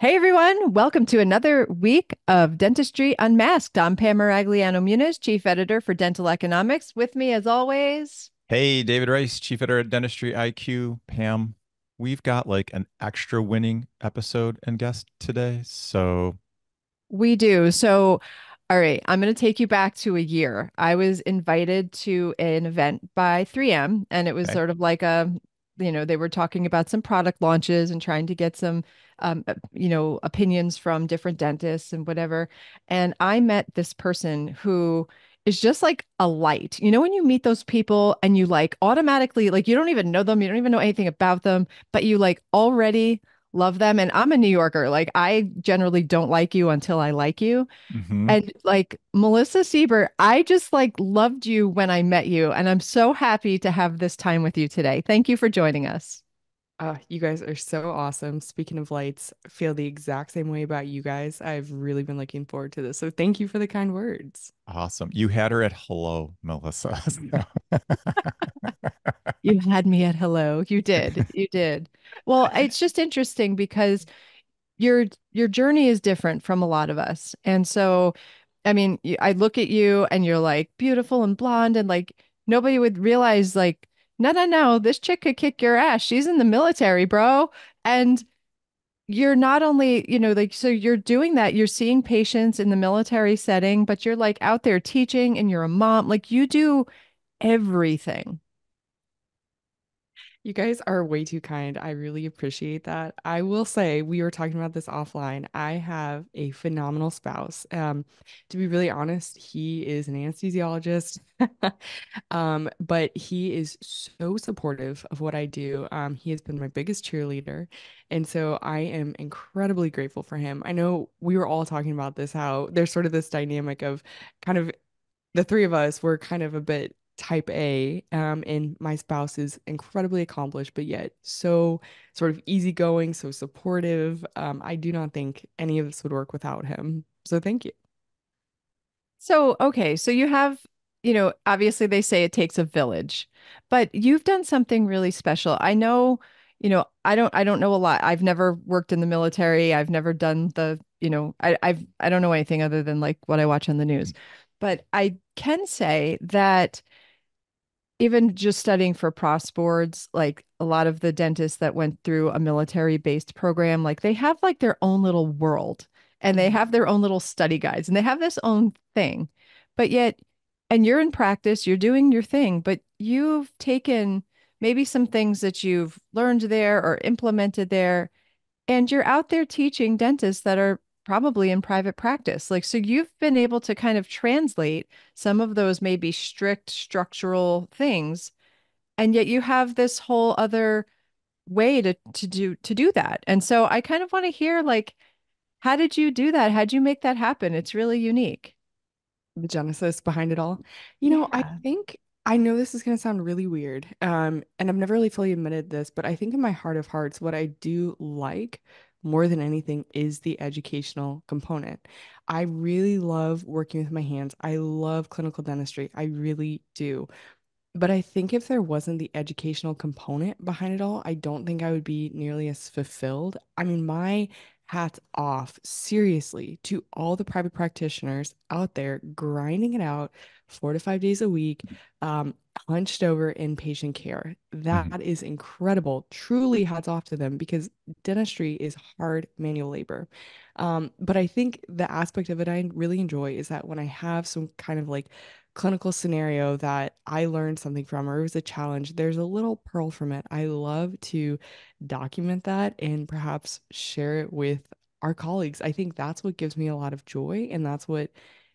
Hey everyone, welcome to another week of Dentistry Unmasked. I'm Pamela Maragliano-Muniz, Chief Editor for Dental Economics. With me, as always, Hey, David Rice, Chief Editor at DentistryIQ. Pam, we've got like an extra winning episode and guest today. So, we do. So, all right, I'm going to take you back to a year. I was invited to an event by 3M, and it was okay. sort of like they were talking about some product launches and trying to get some, opinions from different dentists and whatever. And I met this person who is just like a light. You know, when you meet those people and you like automatically, like you don't even know them, you don't even know anything about them, but you like already love them. And I'm a New Yorker. Like I generally don't like you until I like you. hmm And like Melissa Seibert, I just like loved you when I met you. And I'm so happy to have this time with you today. Thank you for joining us. You guys are so awesome. Speaking of lights, I feel the exact same way about you guys. I've really been looking forward to this. So thank you for the kind words. Awesome. You had her at hello, Melissa. You had me at hello. You did. You did. Well, it's just interesting because your journey is different from a lot of us. And so, I mean, I look at you and you're like beautiful and blonde and like nobody would realize like, no, no, no, this chick could kick your ass. She's in the military, bro. And you're not only, like, so you're doing that, you're seeing patients in the military setting, but you're like out there teaching and you're a mom. Like you do everything. You guys are way too kind. I really appreciate that. I will say, we were talking about this offline. I have a phenomenal spouse. To be really honest, he is an anesthesiologist. But he is so supportive of what I do. He has been my biggest cheerleader. And so I am incredibly grateful for him. I know we were all talking about this, how there's sort of this dynamic of kind of the three of us were kind of a bit type A, and my spouse is incredibly accomplished, but yet so sort of easygoing, so supportive. I do not think any of this would work without him. So thank you. So, okay, so you have, obviously they say it takes a village, but you've done something really special. I know, I don't know a lot. I've never worked in the military. I've never done I don't know anything other than like what I watch on the news. But I can say that even just studying for pros boards, like a lot of the dentists that went through a military-based program, like they have like their own little world and they Mhm. have their own little study guides and they have this own thing. But yet, and you're in practice, you're doing your thing, but you've taken maybe some things that you've learned there or implemented there and you're out there teaching dentists that are probably in private practice. Like, so you've been able to kind of translate some of those maybe strict structural things, and yet you have this whole other way to do that. And so I kind of want to hear like, how did you do that? How'd you make that happen? It's really unique. The genesis behind it all. I Yeah. think I know this is going to sound really weird. And I've never really fully admitted this, but I think in my heart of hearts, what I do like more than anything is the educational component. I really love working with my hands. I love clinical dentistry. I really do. But I think if there wasn't the educational component behind it all, I don't think I would be nearly as fulfilled. I mean, my hats off, seriously, to all the private practitioners out there grinding it out 4 to 5 days a week, hunched over in patient care. Mhm. That is incredible. Truly hats off to them because dentistry is hard manual labor. But I think the aspect of it I really enjoy is that when I have some kind of like clinical scenario that I learned something from or it was a challenge, there's a little pearl from it. I love to document that and perhaps share it with our colleagues. I think that's what gives me a lot of joy and that's what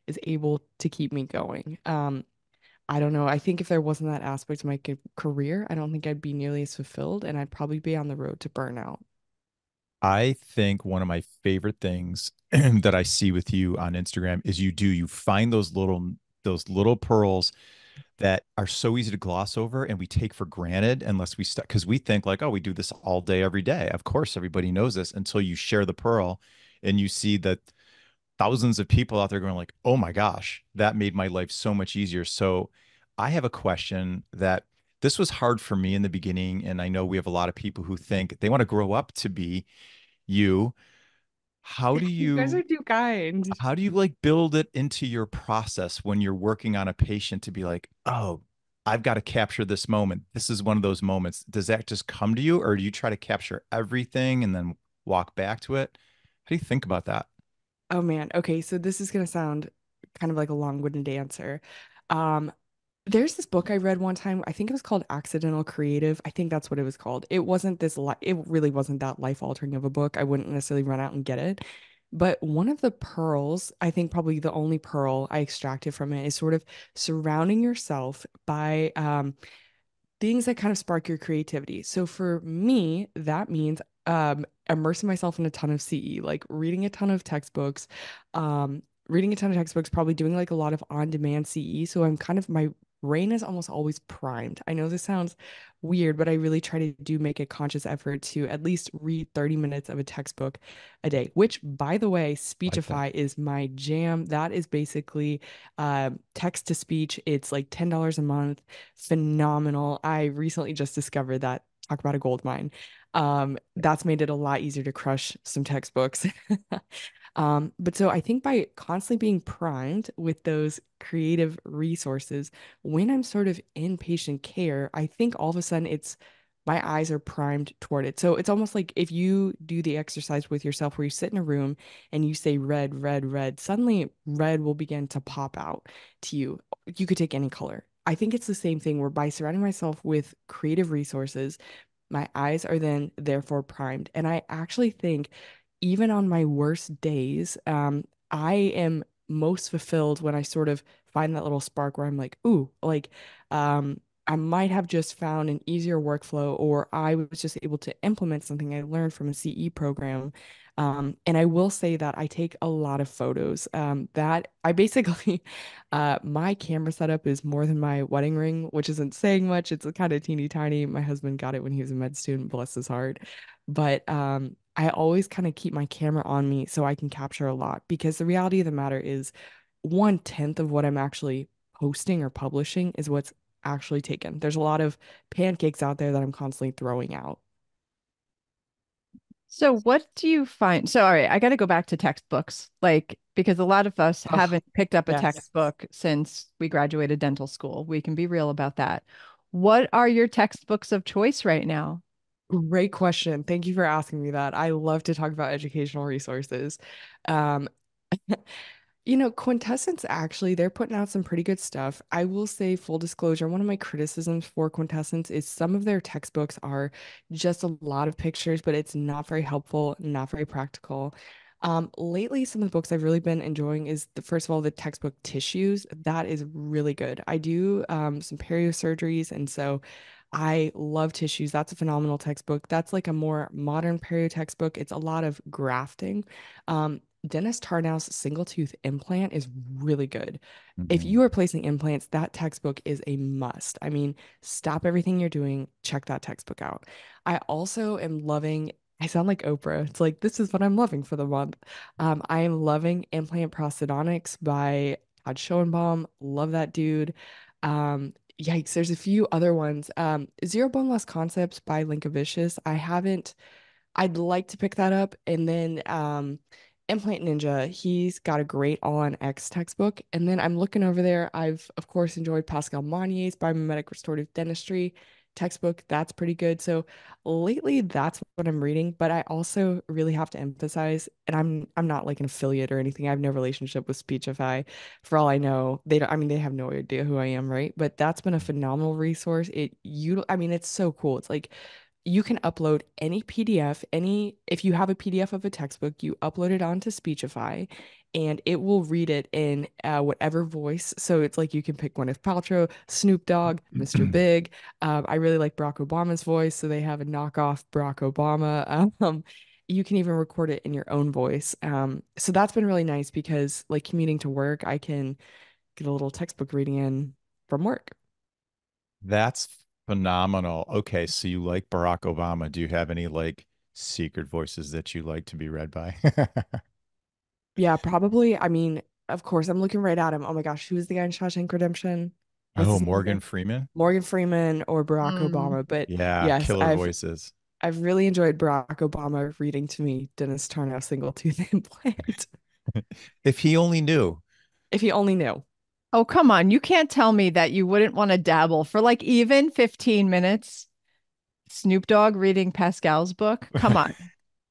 is able to keep me going. I don't know. I think if there wasn't that aspect of my career, I don't think I'd be nearly as fulfilled and I'd probably be on the road to burnout. I think one of my favorite things that I see with you on Instagram is you find those little pearls that are so easy to gloss over and we take for granted unless we start because we think like, oh, we do this all day, every day. Of course, everybody knows this until you share the pearl and you see that thousands of people out there going like, oh my gosh, that made my life so much easier. So I have a question that this was hard for me in the beginning. And I know we have a lot of people who think they want to grow up to be you. how do You guys you are too kind. how do you like build it into your process when you're working on a patient to be like, oh, I've got to capture this moment. This is one of those moments. Does that just come to you, or do you try to capture everything and then walk back to it? How do you think about that? Oh man. Okay, so this is gonna sound kind of like a long-winded answer. Um, there's this book I read one time. I think it was called Accidental Creative. I think that's what it was called. It wasn't this li it really wasn't that life-altering of a book. I wouldn't necessarily run out and get it. But one of the pearls, I think probably the only pearl I extracted from it is sort of surrounding yourself by things that kind of spark your creativity. So for me, that means immersing myself in a ton of CE, like reading a ton of textbooks, probably doing like a lot of on-demand CE. So I'm kind of my brain is almost always primed. I know this sounds weird, but I really try to do make a conscious effort to at least read 30 minutes of a textbook a day, which by the way, Like that. Speechify is my jam. That is basically text to speech. It's like $10 a month, phenomenal. I recently just discovered that. Talk about a gold mine. That's made it a lot easier to crush some textbooks. But so I think by constantly being primed with those creative resources, when I'm sort of in patient care, I think all of a sudden it's my eyes are primed toward it. So it's almost like if you do the exercise with yourself where you sit in a room and you say red, red, red, suddenly red will begin to pop out to you. You could take any color. I think it's the same thing where by surrounding myself with creative resources, my eyes are then therefore primed. And I actually think even on my worst days, I am most fulfilled when I sort of find that little spark where I'm like, ooh, like I might have just found an easier workflow, or I was just able to implement something I learned from a CE program. And I will say that I take a lot of photos. That I basically, my camera setup is more than my wedding ring, which isn't saying much. It's kind of teeny tiny. My husband got it when he was a med student, bless his heart. But I always kind of keep my camera on me so I can capture a lot because the reality of the matter is 1/10 of what I'm actually posting or publishing is what's actually taken. There's a lot of pancakes out there that I'm constantly throwing out. So what do you find? So, all right, I got to go back to textbooks, like, because a lot of us Oh, haven't picked up a yes. textbook since we graduated dental school. We can be real about that. What are your textbooks of choice right now? Great question. Thank you for asking me that. I love to talk about educational resources. Um, Quintessence actually, they're putting out some pretty good stuff. I will say, full disclosure, one of my criticisms for Quintessence is some of their textbooks are just a lot of pictures, but it's not very helpful, not very practical. Lately, some of the books I've really been enjoying is first of all, the textbook Tissues. That is really good. I do some perio surgeries, and so I love Tissues. That's a phenomenal textbook. That's like a more modern perio textbook. It's a lot of grafting. Dennis Tarnow's single tooth implant is really good. If Mhm. you are placing implants, that textbook is a must. I mean, stop everything you're doing, check that textbook out. I also am loving, I sound like Oprah. It's like, this is what I'm loving for the month. I am loving Implant Prosthodontics by Todd Schoenbaum. Love that dude. Yikes, there's a few other ones. Zero Bone Loss Concepts by Linkavicious. I'd like to pick that up. And then Implant Ninja, he's got a great All on X textbook. And then I'm looking over there. I've, of course, enjoyed Pascal Monier's Biomimetic Restorative Dentistry textbook. That's pretty good. So lately, that's what I'm reading. But I also really have to emphasize, and I'm not like an affiliate or anything. I have no relationship with Speechify. For all I know, they don't, I mean, they have no idea who I am, right? But that's been a phenomenal resource. I mean, it's so cool. It's like you can upload any PDF, if you have a PDF of a textbook, you upload it onto Speechify and it will read it in whatever voice. So it's like you can pick Gwyneth Paltrow, Snoop Dogg, Mr. Big. I really like Barack Obama's voice, so they have a knockoff Barack Obama. You can even record it in your own voice. So that's been really nice because, like, commuting to work, I can get a little textbook reading in from work. That's phenomenal. Okay, so you like Barack Obama. Do you have any like secret voices that you like to be read by? Yeah, probably. I mean, of course, I'm looking right at him. Oh my gosh, who was the guy in Shawshank Redemption? What's Oh, his name Morgan again? Freeman? Morgan Freeman or Barack Mm. Obama. But Yeah, yes, killer voices. I've really enjoyed Barack Obama reading to me Dennis Tarnow single tooth implant. If he only knew. If he only knew. Oh, come on. You can't tell me that you wouldn't want to dabble for like even 15 minutes. Snoop Dogg reading Pascal's book. Come on.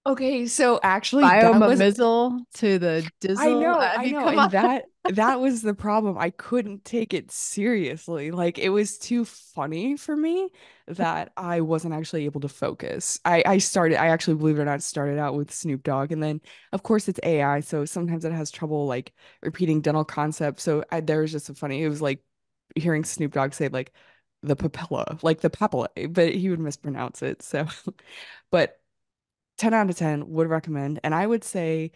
Okay, so actually that was Biomamizzle to the dizzle. I I mean, know. come And on. that was the problem. I couldn't take it seriously. Like it was too funny for me that I wasn't actually able to focus. I actually, believe it or not, started out with Snoop Dogg, and then of course it's AI, so sometimes it has trouble like repeating dental concepts. So there was just a funny, it was like hearing Snoop Dogg say like the papilla, like the papillae, but he would mispronounce it. So but 10 out of 10 would recommend. And I would say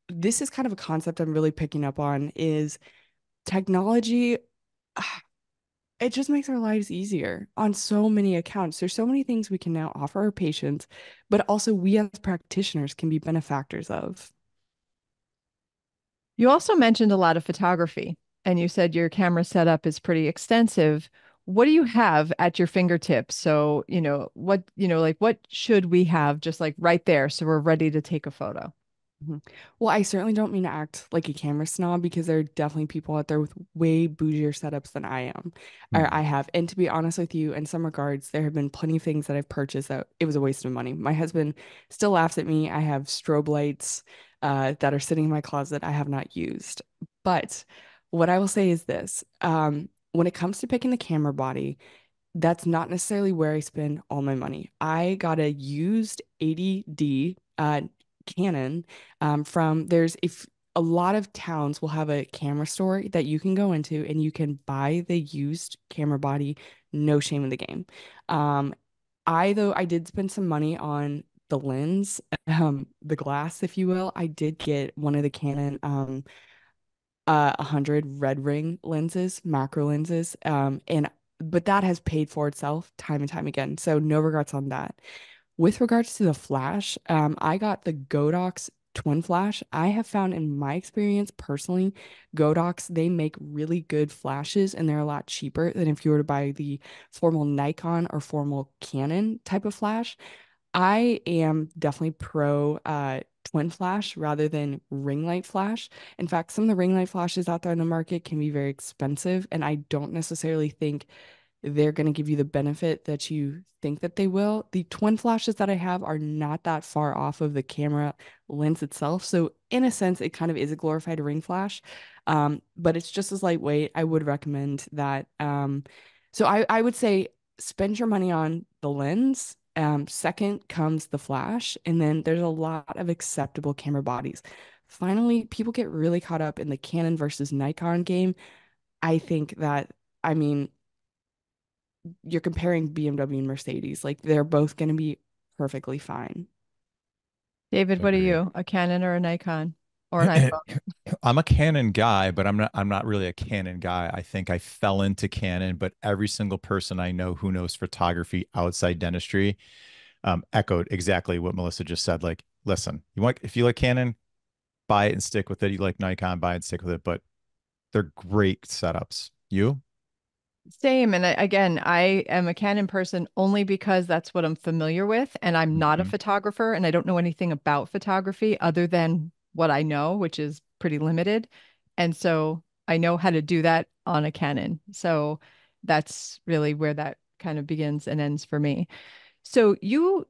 this is kind of a concept I'm really picking up on is technology. It just makes our lives easier on so many accounts. There's so many things we can now offer our patients, but also we as practitioners can be benefactors of. You also mentioned a lot of photography, and you said your camera setup is pretty extensive. What do you have at your fingertips? So, like what should we have just like right there so we're ready to take a photo? Mhm. Well, I certainly don't mean to act like a camera snob because there are definitely people out there with way bougier setups than I am or I Hmm. have. And to be honest with you, in some regards, there have been plenty of things that I've purchased that it was a waste of money. My husband still laughs at me. I have strobe lights that are sitting in my closet I have not used. But what I will say is this, when it comes to picking the camera body, that's not necessarily where I spend all my money. I got a used 80D Canon from there's if a lot of towns will have a camera store that you can go into and you can buy the used camera body, no shame in the game. Um, though I did spend some money on the lens, the glass, if you will. I did get one of the Canon 100 red ring lenses, macro lenses. And but that has paid for itself time and time again. So no regrets on that. With regards to the flash, I got the Godox twin flash. I have found in my experience personally, Godox, they make really good flashes and they're a lot cheaper than if you were to buy the formal Nikon or formal Canon type of flash. I am definitely pro twin flash rather than ring light flash. In fact, some of the ring light flashes out there in the market can be very expensive, and I don't necessarily think they're going to give you the benefit that you think that they will. The twin flashes that I have are not that far off of the camera lens itself. So, in a sense, it kind of is a glorified ring flash, but it's just as lightweight. I would recommend that. So I would say spend your money on the lens. Second comes the flash, and then there's a lot of acceptable camera bodies. Finally, people get really caught up in the Canon versus Nikon game. I think that, I mean, you're comparing BMW and Mercedes. Like they're both going to be perfectly fine. David, what are Agreed. you? A Canon or a Nikon or an iPhone? I'm a Canon guy, but I'm not really a Canon guy. I think I fell into Canon, but every single person I know who knows photography outside dentistry echoed exactly what Melissa just said. Like, listen, if you like Canon, buy it and stick with it. You like Nikon, buy it and stick with it, but they're great setups. You? Same. And again, I am a Canon person only because that's what I'm familiar with. And I'm not a Mhm. photographer and I don't know anything about photography other than what I know, which is pretty limited. And so I know how to do that on a Canon. So that's really where that kind of begins and ends for me. So you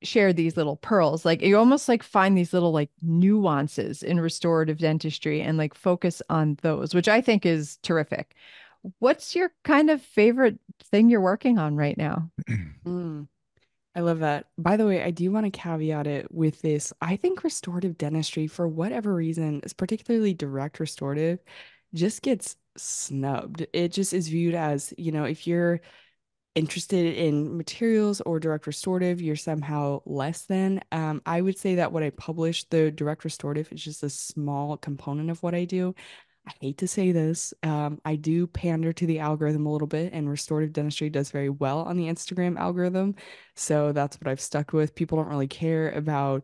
share these little pearls, like you almost like find these little like nuances in restorative dentistry and like focus on those, which I think is terrific. What's your kind of favorite thing you're working on right now? Mm, I love that. By the way, I do want to caveat it with this. I think restorative dentistry, for whatever reason, is particularly direct restorative, just gets snubbed. It just is viewed as, if you're interested in materials or direct restorative, you're somehow less than. I would say that what I publish, the direct restorative, is just a small component of what I do. I hate to say this. I do pander to the algorithm a little bit, and restorative dentistry does very well on the Instagram algorithm. So that's what I've stuck with. People don't really care about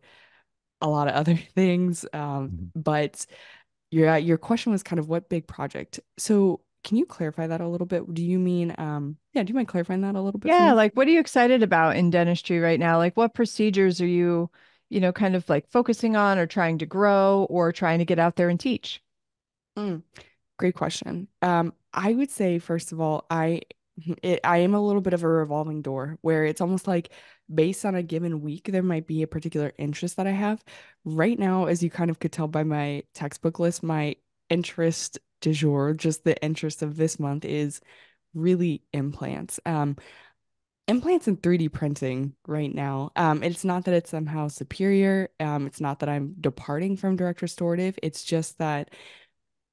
a lot of other things. Mhm. But your question was kind of what big project. So can you clarify that a little bit? Do you mean, yeah, do you mind clarifying that a little bit for Yeah, me? like what are you excited about in dentistry right now? Like what procedures are you, kind of like focusing on or trying to grow or trying to get out there and teach? Mm, great question. I would say, first of all, I am a little bit of a revolving door where it's almost like based on a given week, there might be a particular interest that I have. Right now, as you kind of could tell by my textbook list, my interest du jour, just the interest of this month is really implants. Implants and 3D printing right now. It's not that it's somehow superior. It's not that I'm departing from direct restorative. It's just that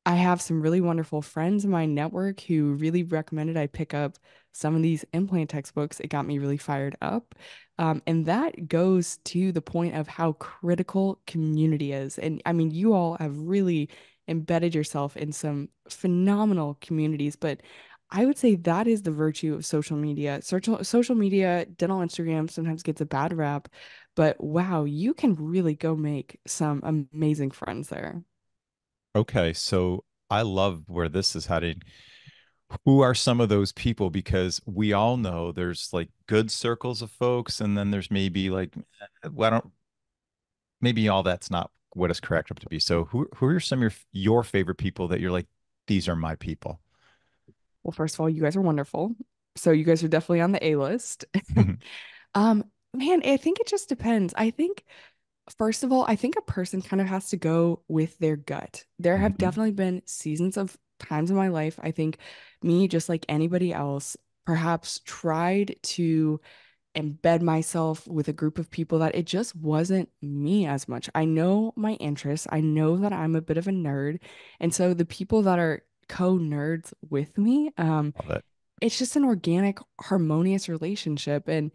I have some really wonderful friends in my network who really recommended I pick up some of these implant textbooks. It got me really fired up. And that goes to the point of how critical community is. And I mean, you all have really embedded yourself in some phenomenal communities, but I would say that is the virtue of social media. Social media, dental Instagram sometimes gets a bad rap, but wow, you can really go make some amazing friends there. Okay, so I love where this is heading. Who are some of those people? Because we all know there's like good circles of folks, and then there's maybe like, well, I don't, maybe all that's not what it's cracked up to be. So who are some of your favorite people that you're like, these are my people? Well, first of all, you guys are wonderful. So you guys are definitely on the A list. Man, I think it just depends. I think, first of all, I think a person kind of has to go with their gut. There have Mhm. definitely been seasons of times in my life, I think me, just like anybody else, perhaps tried to embed myself with a group of people that it just wasn't me as much. I know my interests. I know that I'm a bit of a nerd. And so the people that are co-nerds with me, Love it. it's just an organic, harmonious relationship. And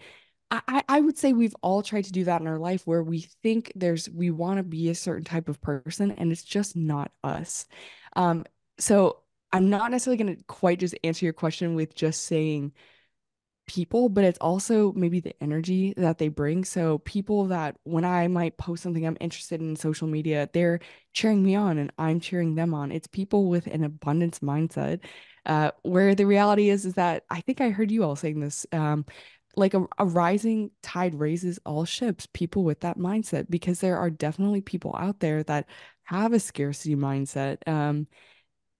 I would say we've all tried to do that in our life where we think we want to be a certain type of person and it's just not us. Um, so I'm not necessarily going to quite just answer your question with just saying people, but it's also maybe the energy that they bring. So people that when I might post something I'm interested in social media, they're cheering me on and I'm cheering them on. It's people with an abundance mindset. Where the reality is that I think I heard you all saying this. Like a rising tide raises all ships, people with that mindset, because there are definitely people out there that have a scarcity mindset. And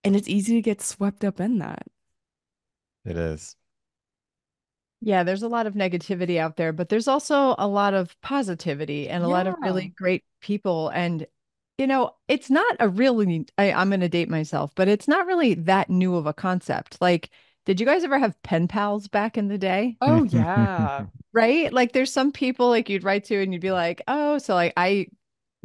it's easy to get swept up in that. It is. Yeah, there's a lot of negativity out there, but there's also a lot of positivity and a lot of Yeah. really great people. And, it's not a really, I'm going to date myself, but it's not really that new of a concept. Like, did you guys ever have pen pals back in the day? Oh, yeah. Right? Like, there's some people like you'd write to and you'd be like, oh, so like I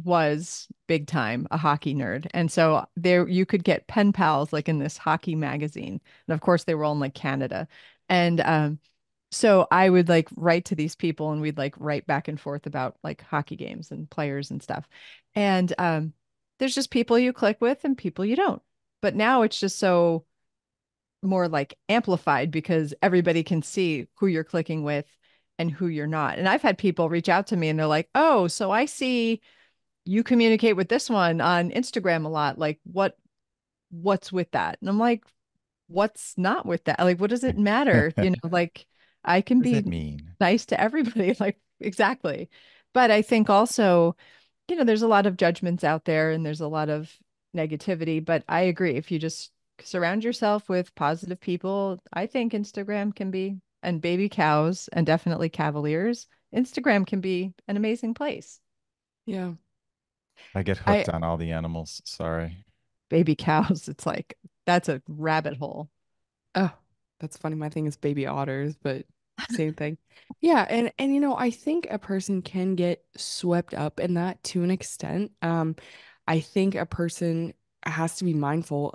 was big time a hockey nerd. And so there you could get pen pals like in this hockey magazine. And of course, they were all in like Canada. And, so I would like write to these people and we'd like write back and forth about like hockey games and players and stuff. And there's just people you click with and people you don't. But now it's just so more like amplified because everybody can see who you're clicking with and who you're not. And I've had people reach out to me and they're like, "Oh, so I see you communicate with this one on Instagram a lot. Like what's with that?" And I'm like, what's not with that? Like, what does it matter? Like I can What does be that mean? nice to everybody. Like, exactly. But I think also, there's a lot of judgments out there and there's a lot of negativity. But I agree. If you just surround yourself with positive people, I think Instagram can be, and baby cows and definitely cavaliers, Instagram can be an amazing place. Yeah. I get I hooked on all the animals. Sorry. Baby cows, it's like, that's a rabbit hole. Oh, that's funny. My thing is baby otters, but same thing. Yeah, and I think a person can get swept up in that to an extent. I think a person has to be mindful.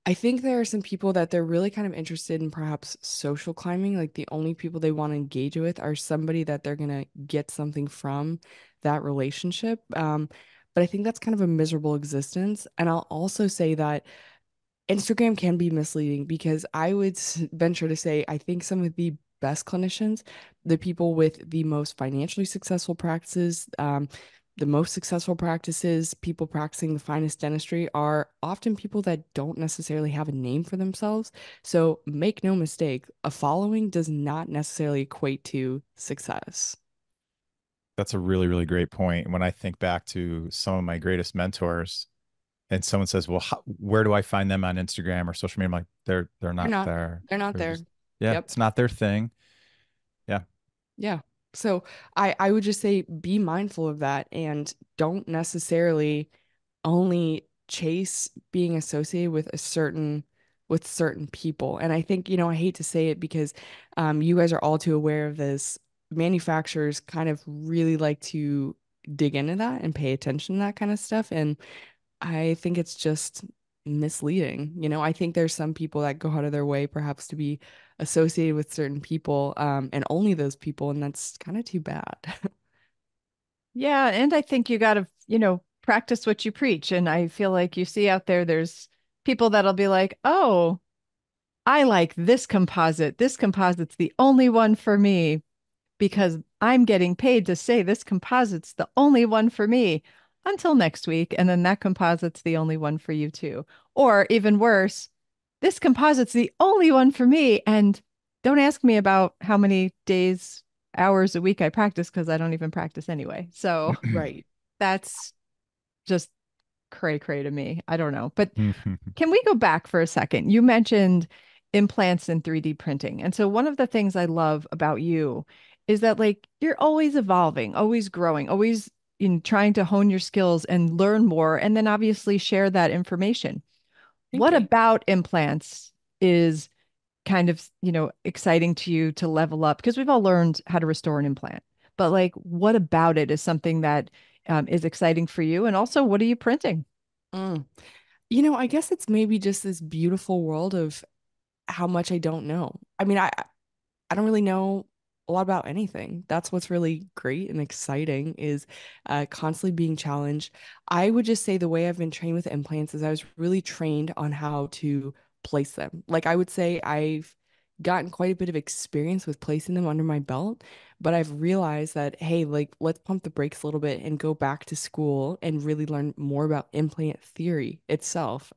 I think there are some people that they're really kind of interested in perhaps social climbing. Like the only people they want to engage with are somebody that they're gonna get something from that relationship. But I think that's kind of a miserable existence. And I'll also say that Instagram can be misleading because I would venture to say I think some of the best clinicians, the people with the most financially successful practices, the most successful practices, people practicing the finest dentistry, are often people that don't necessarily have a name for themselves. So make no mistake, a following does not necessarily equate to success. That's a really, really great point. When I think back to some of my greatest mentors, and someone says, "Well, where do I find them on Instagram or social media?" I'm like, they're They're not not, there. they're not They're there. just, yeah, Yep. it's not their thing. Yeah. Yeah. So I would just say be mindful of that and don't necessarily only chase being associated with certain people. And I think, I hate to say it because you guys are all too aware of this. Manufacturers kind of really like to dig into that and pay attention to that kind of stuff. And I think it's just misleading. I think there's some people that go out of their way perhaps to be associated with certain people, and only those people, and that's kind of too bad. Yeah, and I think you got to, practice what you preach. And I feel like you see out there, there's people that'll be like, oh, I like this composite. This composite's the only one for me because I'm getting paid to say this composite's the only one for me until next week. And then that composite's the only one for you too. Or even worse, this composite's the only one for me. And don't ask me about how many days, hours a week I practice because I don't even practice anyway. So Right. that's just cray cray to me. I don't know. But can we go back for a second? You mentioned implants and 3D printing. And so one of the things I love about you is that like you're always evolving, always growing, always in trying to hone your skills and learn more and then obviously share that information. Thank What you. about implants is kind of, exciting to you to level up? Because we've all learned how to restore an implant. But like what about it is something that is exciting for you? And also, what are you printing? Mm. I guess it's maybe just this beautiful world of how much I don't know. I mean, I don't really know a lot about anything. That's what's really great and exciting is constantly being challenged. I would just say the way I've been trained with implants is I was really trained on how to place them. Like I would say I've gotten quite a bit of experience with placing them under my belt, but I've realized that, hey, like let's pump the brakes a little bit and go back to school and really learn more about implant theory itself.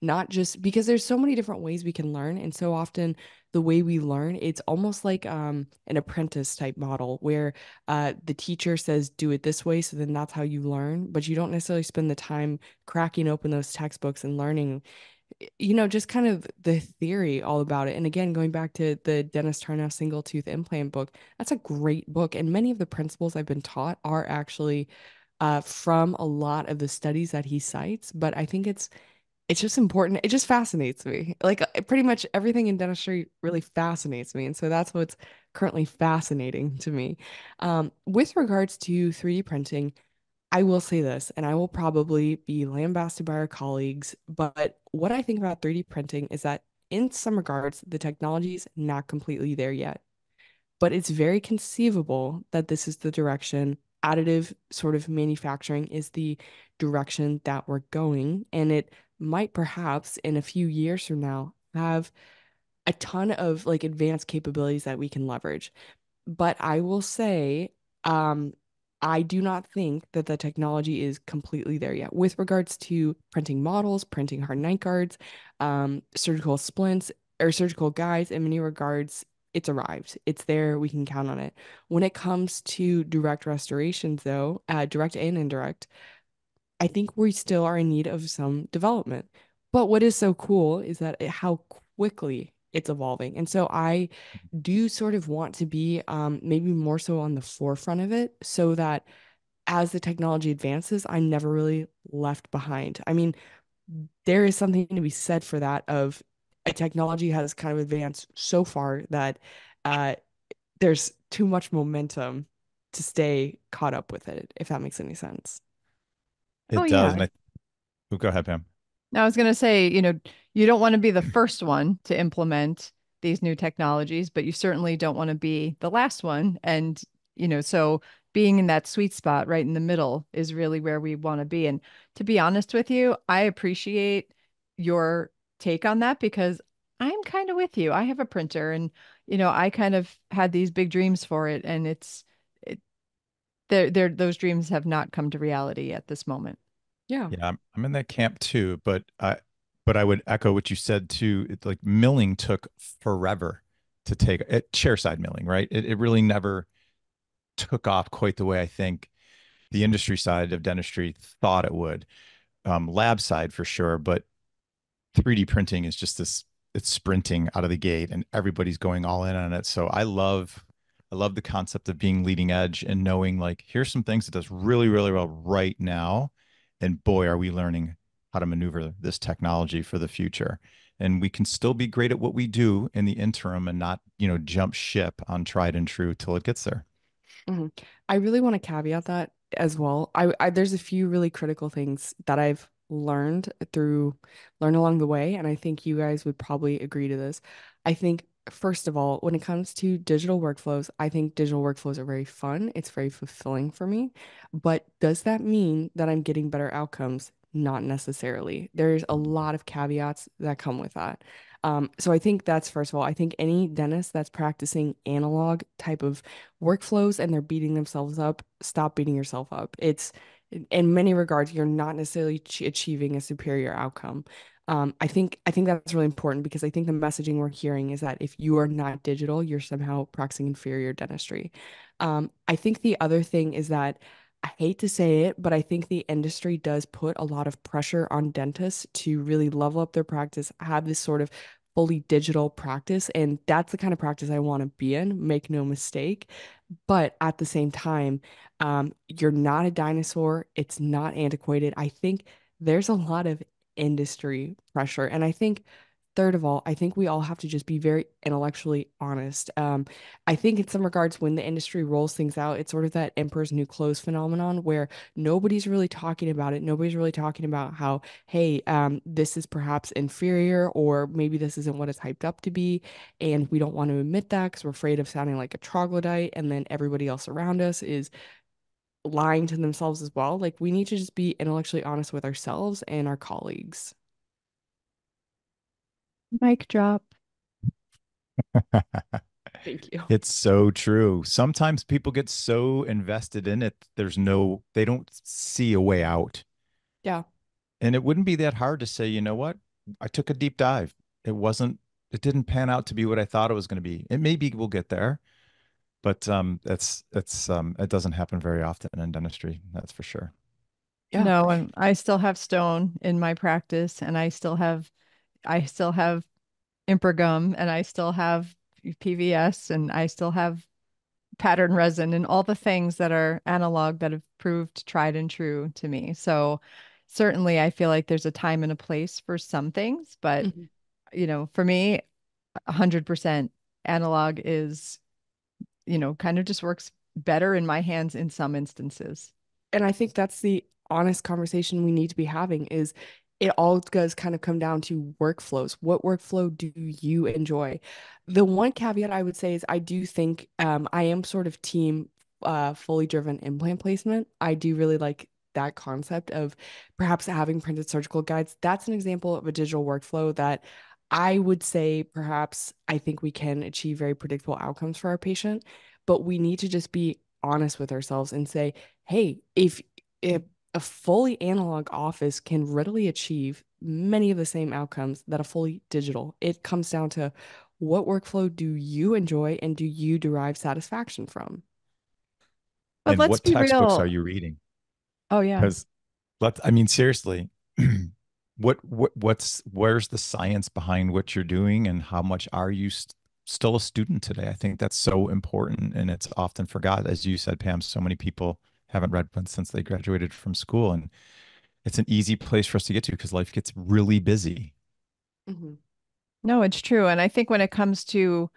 Not just because there's so many different ways we can learn, and so often the way we learn, it's almost like an apprentice type model where the teacher says, do it this way. So then that's how you learn, but you don't necessarily spend the time cracking open those textbooks and learning, just kind of the theory all about it. And again, going back to the Dennis Tarnow single tooth implant book, that's a great book. And many of the principles I've been taught are actually from a lot of the studies that he cites. But I think it's just important. It just fascinates me. Like pretty much everything in dentistry really fascinates me. And so that's what's currently fascinating to me. With regards to 3D printing, I will say this, and I will probably be lambasted by our colleagues, but what I think about 3D printing is that in some regards, the technology is not completely there yet, but it's very conceivable that this is the direction. Additive sort of manufacturing is the direction that we're going, and it might perhaps in a few years from now have a ton of like advanced capabilities that we can leverage. But I will say, um, I do not think that the technology is completely there yet with regards to printing models, printing hard night guards, surgical splints, or surgical guides. In many regards, it's arrived. It's there. We can count on it. When it comes to direct restorations, though, direct and indirect, I think we still are in need of some development. But what is so cool is that how quickly it's evolving. And so I do sort of want to be maybe more so on the forefront of it so that as the technology advances, I'm never really left behind. I mean, there is something to be said for that of a technology has kind of advanced so far that uh, there's too much momentum to stay caught up with it, if that makes any sense. Oh, It does. yeah. And go ahead, Pam. Now, I was going to say, you don't want to be the first one to implement these new technologies, but you certainly don't want to be the last one. And, so being in that sweet spot right in the middle is really where we want to be. And to be honest with you, I appreciate your take on that because I'm kind of with you. I have a printer and, I kind of had these big dreams for it. And those dreams have not come to reality at this moment. Yeah. Yeah, I'm in that camp too, but I would echo what you said too. It's like milling took forever to take it, chairside milling, right? It really never took off quite the way I think the industry side of dentistry thought it would. Lab side for sure, but 3D printing is just this, it's sprinting out of the gate and everybody's going all in on it. So I love the concept of being leading edge and knowing like here's some things it does really, really well right now. And boy, are we learning how to maneuver this technology for the future. And we can still be great at what we do in the interim and not, jump ship on tried and true till it gets there. hmm I really want to caveat that as well. There's a few really critical things that I've learned along the way, and I think you guys would probably agree to this. I think first of all, when it comes to digital workflows, I think digital workflows are very fun. It's very fulfilling for me. But does that mean that I'm getting better outcomes? Not necessarily. There's a lot of caveats that come with that. So I think that's first of all, I think any dentist that's practicing analog type of workflows and they're beating themselves up, stop beating yourself up. It's in many regards, you're not necessarily achieving a superior outcome. I think that's really important because I think the messaging we're hearing is that if you are not digital, you're somehow practicing inferior dentistry. I think the other thing is that I hate to say it, but I think the industry does put a lot of pressure on dentists to really level up their practice, have this sort of fully digital practice. And that's the kind of practice I want to be in, make no mistake. But at the same time, you're not a dinosaur. It's not antiquated. I think there's a lot of industry pressure. And I think, third of all, I think we all have to just be very intellectually honest. I think in some regards, when the industry rolls things out, it's sort of that emperor's new clothes phenomenon where nobody's really talking about it. Nobody's really talking about how, hey, this is perhaps inferior, or maybe this isn't what it's hyped up to be. And we don't want to admit that because we're afraid of sounding like a troglodyte. And then everybody else around us is lying to themselves as well. Like, we need to just be intellectually honest with ourselves and our colleagues. Mic drop. Thank you. It's so true. Sometimes people get so invested in it, they don't see a way out. Yeah. And it wouldn't be that hard to say, you know what? I took a deep dive. It didn't pan out to be what I thought it was going to be. It maybe we'll get there, but it doesn't happen very often in dentistry, that's for sure. Yeah. No, and I still have stone in my practice, and I still have Impergum, and I still have PVS, and I still have pattern resin, and all the things that are analog that have proved tried and true to me. So certainly I feel like there's a time and a place for some things, but Mhm. for me, 100% analog is, kind of just works better in my hands in some instances. And I think that's the honest conversation we need to be having is it all does kind of come down to workflows. What workflow do you enjoy? The one caveat I would say is I do think I am sort of team fully driven implant placement. I do really like that concept of perhaps having printed surgical guides. That's an example of a digital workflow that I would say perhaps I think we can achieve very predictable outcomes for our patient, but we need to just be honest with ourselves and say, hey, if a fully analog office can readily achieve many of the same outcomes that a fully digital, it comes down to what workflow do you enjoy and do you derive satisfaction from? But And let's what be textbooks are real. you reading? Oh yeah. Because I mean, seriously, where's the science behind what you're doing and how much are you still a student today? I think that's so important and it's often forgot. As you said, Pam, so many people haven't read one since they graduated from school. And it's an easy place for us to get to because life gets really busy. Mhm. No, it's true. And I think when it comes to,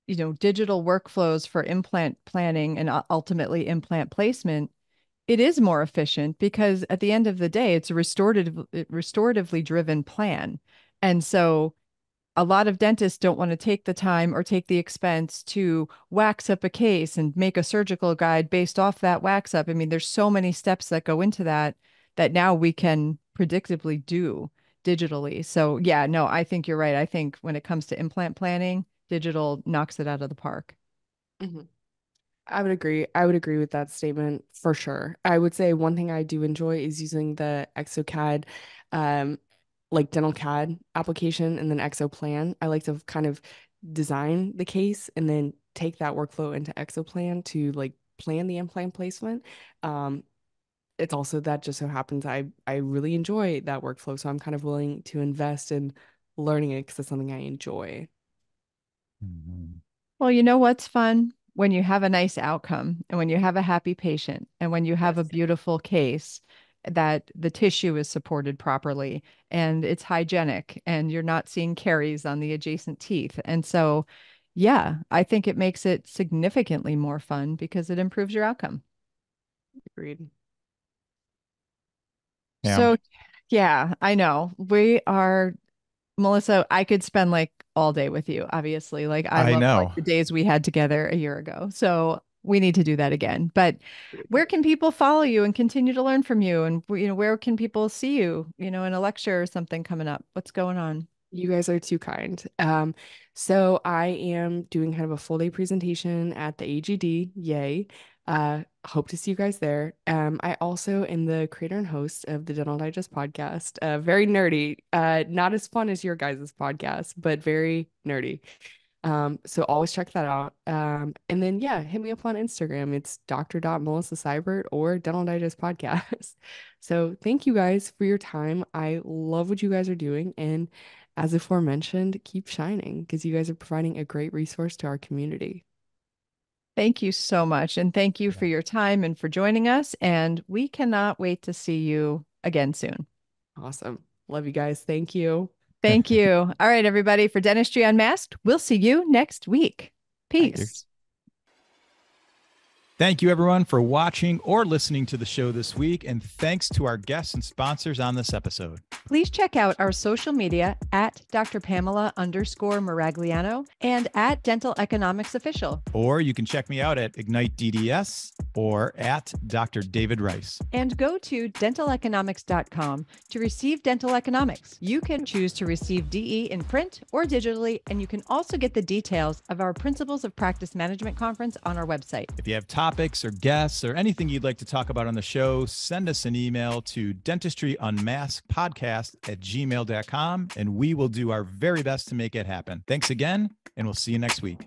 digital workflows for implant planning and ultimately implant placement, it is more efficient because at the end of the day, it's a restoratively driven plan. And so a lot of dentists don't want to take the time or take the expense to wax up a case and make a surgical guide based off that wax up. I mean, there's so many steps that go into that now we can predictably do digitally. So, yeah, no, I think you're right. I think when it comes to implant planning, digital knocks it out of the park. Mhm. I would agree. I would agree with that statement for sure. I would say one thing I do enjoy is using the ExoCAD, um, like dental CAD application and then ExoPlan. I like to kind of design the case and then take that workflow into ExoPlan to like plan the implant placement. Um, it's also that just so happens I really enjoy that workflow, so I'm kind of willing to invest in learning it because it's something I enjoy. Mhm. Well, you know what's fun? When you have a nice outcome and when you have a happy patient and when you have a Yes. beautiful case that the tissue is supported properly and it's hygienic and you're not seeing caries on the adjacent teeth. And so, yeah, I think it makes it significantly more fun because it improves your outcome. Agreed. Yeah, So, yeah, I know. We are Melissa, I could spend like all day with you, obviously. Like I I love like know. the days we had together a year ago. So we need to do that again. But where can people follow you and continue to learn from you? And where can people see you, in a lecture or something coming up? What's going on? You guys are too kind. So I am doing kind of a full day presentation at the AGD. Yay. Hope to see you guys there. I also am the creator and host of the Dental Digest podcast. Very nerdy. Not as fun as your guys' podcast, but very nerdy. So always check that out. And then yeah, hit me up on Instagram. It's Dr. Melissa Seibert or Dental Digest Podcast. So thank you guys for your time. I love what you guys are doing. And as aforementioned, keep shining because you guys are providing a great resource to our community. Thank you so much. And thank you for your time and for joining us. And we cannot wait to see you again soon. Awesome. Love you guys. Thank you. Thank you. All right, everybody, for Dentistry Unmasked, we'll see you next week. Bye. Peace. Thank you, everyone, for watching or listening to the show this week. And thanks to our guests and sponsors on this episode. Please check out our social media at Dr. Pamela_Maragliano and at Dental Economics Official. Or you can check me out at Ignite DDS or at Dr. David Rice. And go to dentaleconomics.com to receive dental economics. You can choose to receive DE in print or digitally, and you can also get the details of our Principles of Practice Management conference on our website. If you have topics or guests or anything you'd like to talk about on the show, send us an email to dentistryunmaskedpodcast@gmail.com, and we will do our very best to make it happen. Thanks again, and we'll see you next week.